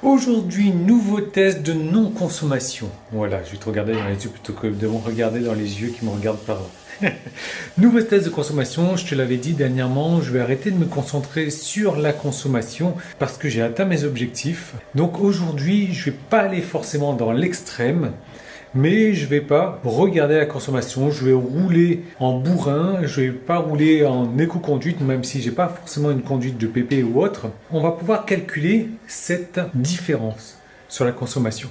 Aujourd'hui, nouveau test de non-consommation. Voilà, je vais te regarder dans les yeux plutôt que de me regarder dans les yeux qui me regardent par là. Nouveau test de consommation, je te l'avais dit dernièrement, je vais arrêter de me concentrer sur la consommation parce que j'ai atteint mes objectifs. Donc aujourd'hui, je ne vais pas aller forcément dans l'extrême, mais je ne vais pas regarder la consommation, je vais rouler en bourrin, je ne vais pas rouler en éco-conduite, même si je n'ai pas forcément une conduite de PP ou autre. On va pouvoir calculer cette différence sur la consommation.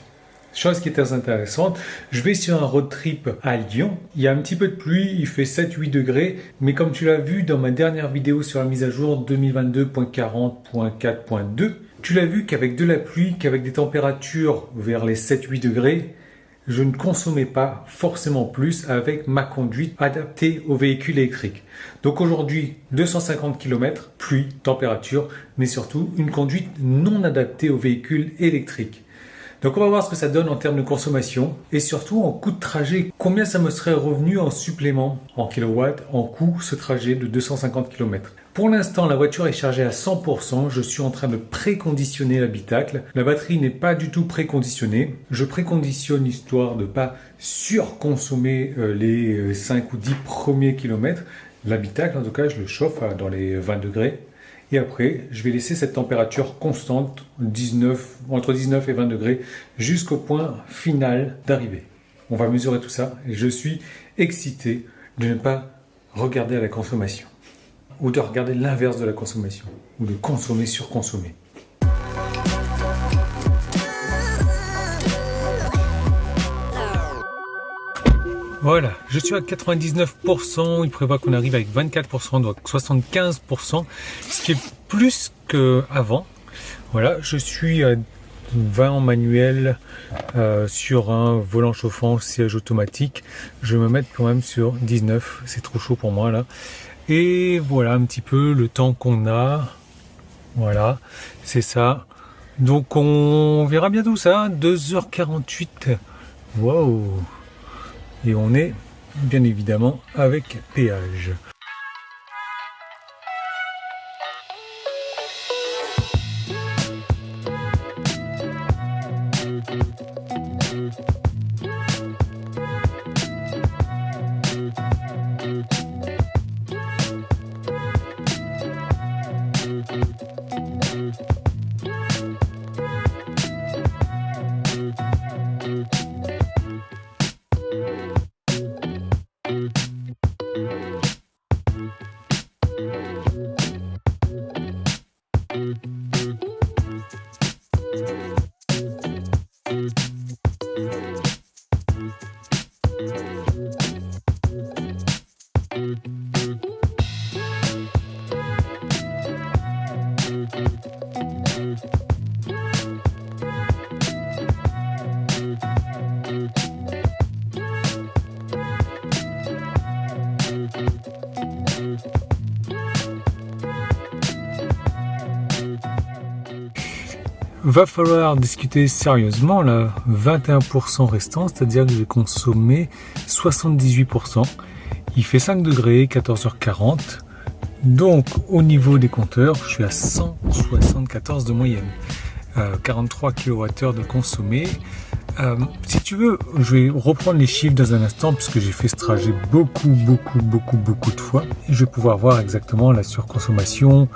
Chose qui est très intéressante, je vais sur un road trip à Lyon. Il y a un petit peu de pluie, il fait 7-8 degrés, mais comme tu l'as vu dans ma dernière vidéo sur la mise à jour 2022.40.4.2, tu l'as vu qu'avec de la pluie, qu'avec des températures vers les 7-8 degrés, je ne consommais pas forcément plus avec ma conduite adaptée aux véhicules électriques. Donc aujourd'hui, 250 km, pluie, température, mais surtout une conduite non adaptée aux véhicules électriques. Donc on va voir ce que ça donne en termes de consommation et surtout en coût de trajet. Combien ça me serait revenu en supplément, en kilowatts, en coût, ce trajet de 250 km. Pour l'instant, la voiture est chargée à 100%. Je suis en train de préconditionner l'habitacle. La batterie n'est pas du tout préconditionnée. Je préconditionne histoire de ne pas surconsommer les 5 ou 10 premiers kilomètres. L'habitacle, en tout cas, je le chauffe dans les 20 degrés. Et après, je vais laisser cette température constante, entre 19 et 20 degrés, jusqu'au point final d'arrivée. On va mesurer tout ça et je suis excité de ne pas regarder à la consommation. Ou de regarder l'inverse de la consommation. Ou de consommer, surconsommer. Voilà, je suis à 99%, il prévoit qu'on arrive avec 24%, donc 75%, ce qui est plus qu'avant. Voilà, je suis à 20 en manuel sur un volant chauffant, siège automatique. Je vais me mettre quand même sur 19, c'est trop chaud pour moi là. Et voilà un petit peu le temps qu'on a. Voilà, c'est ça. Donc on verra bientôt ça, 2h48. Waouh! Et on est bien évidemment avec péage. Va falloir discuter sérieusement là, 21% restant, c'est-à-dire que j'ai consommé 78%. Il fait 5 degrés, 14h40. Donc au niveau des compteurs, je suis à 174 de moyenne. 43 kWh de consommé. Si tu veux, je vais reprendre les chiffres dans un instant puisque j'ai fait ce trajet beaucoup de fois. Et je vais pouvoir voir exactement la surconsommation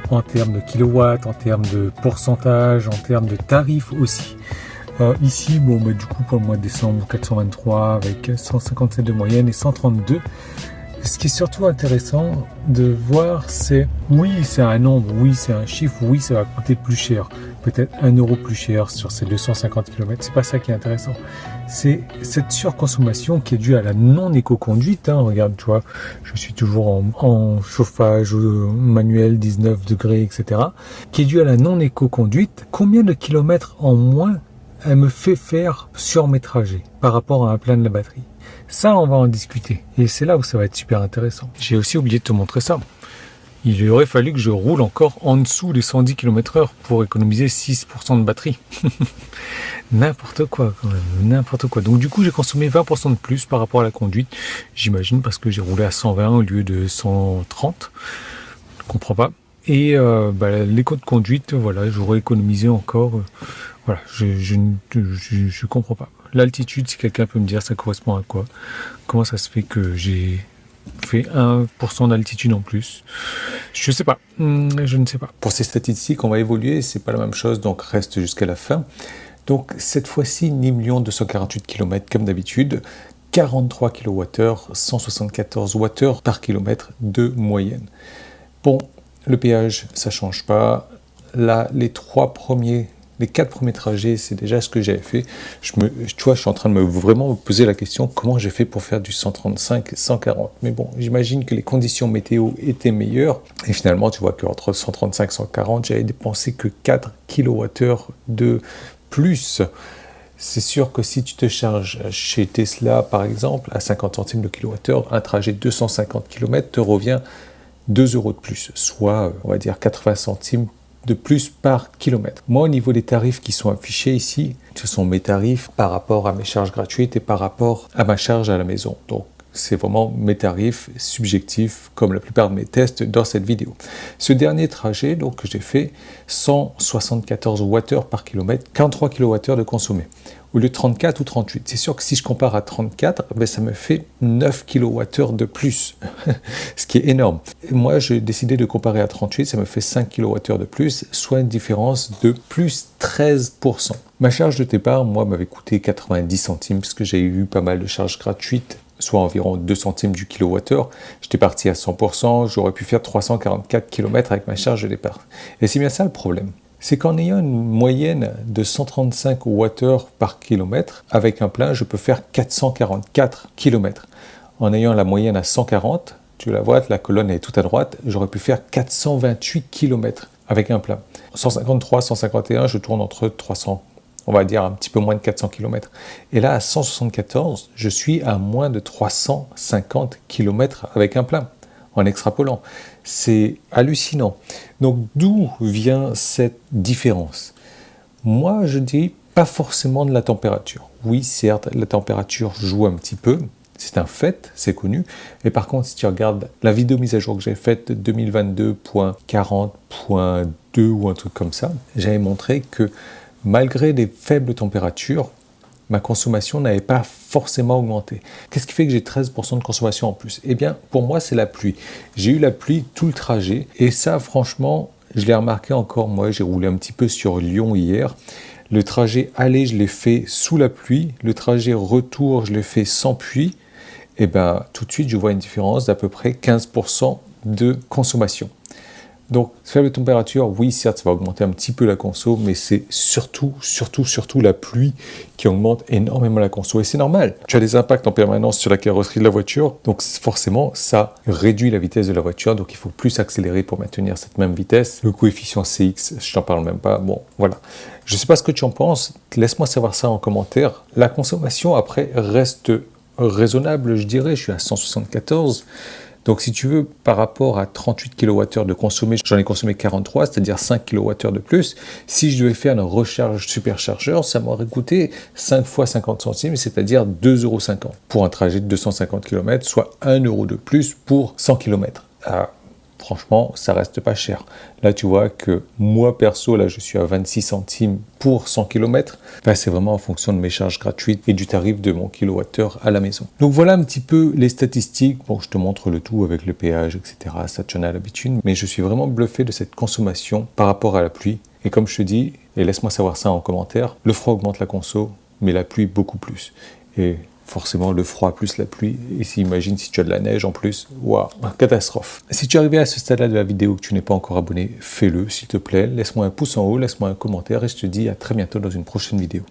en termes de kilowatts, en termes de pourcentage, en termes de tarifs aussi. Ici, bon, bah, du coup, pour le mois de décembre, 423 avec 157 de moyenne et 132. Ce qui est surtout intéressant de voir, c'est, oui, c'est un nombre, oui, c'est un chiffre, oui, ça va coûter plus cher. Peut-être 1 euro plus cher sur ces 250 km. C'est pas ça qui est intéressant. C'est cette surconsommation qui est due à la non-éco-conduite. Hein. Regarde, tu vois, je suis toujours en chauffage manuel, 19 degrés, etc. Qui est due à la non-éco-conduite. Combien de kilomètres en moins elle me fait faire sur mes trajets par rapport à un plein de la batterie? Ça, on va en discuter. Et c'est là où ça va être super intéressant. J'ai aussi oublié de te montrer ça. Il aurait fallu que je roule encore en dessous des 110 km/h pour économiser 6% de batterie. N'importe quoi quand même, n'importe quoi. Donc du coup, j'ai consommé 20% de plus par rapport à la conduite. J'imagine parce que j'ai roulé à 120 au lieu de 130. Je comprends pas. Et l'éco de conduite, voilà, j'aurais économisé encore Voilà, je comprends pas. L'altitude, si quelqu'un peut me dire, ça correspond à quoi? Comment ça se fait que j'ai fait 1% d'altitude en plus? Je sais pas, je ne sais pas. Pour ces statistiques, on va évoluer, c'est pas la même chose, donc reste jusqu'à la fin. Donc cette fois-ci, 10 248 km comme d'habitude, 43 kWh, 174 Wh par kilomètre de moyenne. Bon, le péage, ça change pas. Là, les 4 premiers trajets, c'est déjà ce que j'avais fait. Tu vois, je suis en train de vraiment me poser la question, comment j'ai fait pour faire du 135, 140. Mais bon, j'imagine que les conditions météo étaient meilleures. Et finalement, tu vois qu'entre 135 et 140, j'avais dépensé que 4 kWh de plus. C'est sûr que si tu te charges chez Tesla, par exemple, à 50 centimes le kilowattheure, un trajet de 250 km te revient 2 € de plus, soit, on va dire, 80 centimes de plus par kilomètre. Moi, au niveau des tarifs qui sont affichés ici, ce sont mes tarifs par rapport à mes charges gratuites et par rapport à ma charge à la maison. Donc, c'est vraiment mes tarifs subjectifs, comme la plupart de mes tests dans cette vidéo. Ce dernier trajet, donc, que j'ai fait, 174 Wh par kilomètre, 43 kWh de consommé, au lieu de 34 ou 38. C'est sûr que si je compare à 34, ben ça me fait 9 kWh de plus, ce qui est énorme. Et moi, j'ai décidé de comparer à 38, ça me fait 5 kWh de plus, soit une différence de plus 13%. Ma charge de départ, moi, m'avait coûté 90 centimes, parce que j'ai eu pas mal de charges gratuites, soit environ 2 centimes du kilowattheure. J'étais parti à 100%, j'aurais pu faire 344 km avec ma charge de départ. Et c'est bien ça le problème. C'est qu'en ayant une moyenne de 135 Wh par kilomètre, avec un plein, je peux faire 444 km. En ayant la moyenne à 140, tu la vois, la colonne est tout à droite, j'aurais pu faire 428 km avec un plein. 153, 151, je tourne entre 300, on va dire un petit peu moins de 400 km. Et là, à 174, je suis à moins de 350 km avec un plein, en extrapolant. C'est hallucinant. Donc, d'où vient cette différence? Moi, je dis pas forcément de la température. Oui, certes, la température joue un petit peu, c'est un fait, c'est connu. Et par contre, si tu regardes la vidéo mise à jour que j'ai faite de 2022.40.2 ou un truc comme ça, j'avais montré que malgré des faibles températures, ma consommation n'avait pas forcément augmenté. Qu'est-ce qui fait que j'ai 13% de consommation en plus? Eh bien, pour moi, c'est la pluie. J'ai eu la pluie tout le trajet. Et ça, franchement, je l'ai remarqué encore. Moi, j'ai roulé un petit peu sur Lyon hier. Le trajet aller, je l'ai fait sous la pluie. Le trajet retour, je l'ai fait sans pluie. Et bien, tout de suite, je vois une différence d'à peu près 15% de consommation. Donc, faible température, oui, certes, ça va augmenter un petit peu la conso, mais c'est surtout la pluie qui augmente énormément la conso. Et c'est normal. Tu as des impacts en permanence sur la carrosserie de la voiture, donc forcément, ça réduit la vitesse de la voiture, donc il faut plus accélérer pour maintenir cette même vitesse. Le coefficient CX, je t'en parle même pas. Bon, voilà. Je ne sais pas ce que tu en penses. Laisse-moi savoir ça en commentaire. La consommation, après, reste raisonnable, je dirais. Je suis à 174. Donc si tu veux, par rapport à 38 kWh de consommé, j'en ai consommé 43, c'est-à-dire 5 kWh de plus. Si je devais faire une recharge superchargeur, ça m'aurait coûté 5 fois 50 centimes, c'est-à-dire 2,50 € pour un trajet de 250 km, soit 1 € de plus pour 100 km. Franchement, ça reste pas cher. Là, tu vois que moi, perso, là, je suis à 26 centimes pour 100 km. Là, c'est vraiment en fonction de mes charges gratuites et du tarif de mon kilowattheure à la maison. Donc, voilà un petit peu les statistiques. Bon, je te montre le tout avec le péage, etc. Ça, tu en as l'habitude. Mais je suis vraiment bluffé de cette consommation par rapport à la pluie. Et comme je te dis, et laisse-moi savoir ça en commentaire, le froid augmente la conso, mais la pluie beaucoup plus. Et forcément, le froid plus la pluie. Et imagine si tu as de la neige en plus. Waouh, catastrophe. Si tu es arrivé à ce stade-là de la vidéo et que tu n'es pas encore abonné, fais-le, s'il te plaît. Laisse-moi un pouce en haut, laisse-moi un commentaire et je te dis à très bientôt dans une prochaine vidéo.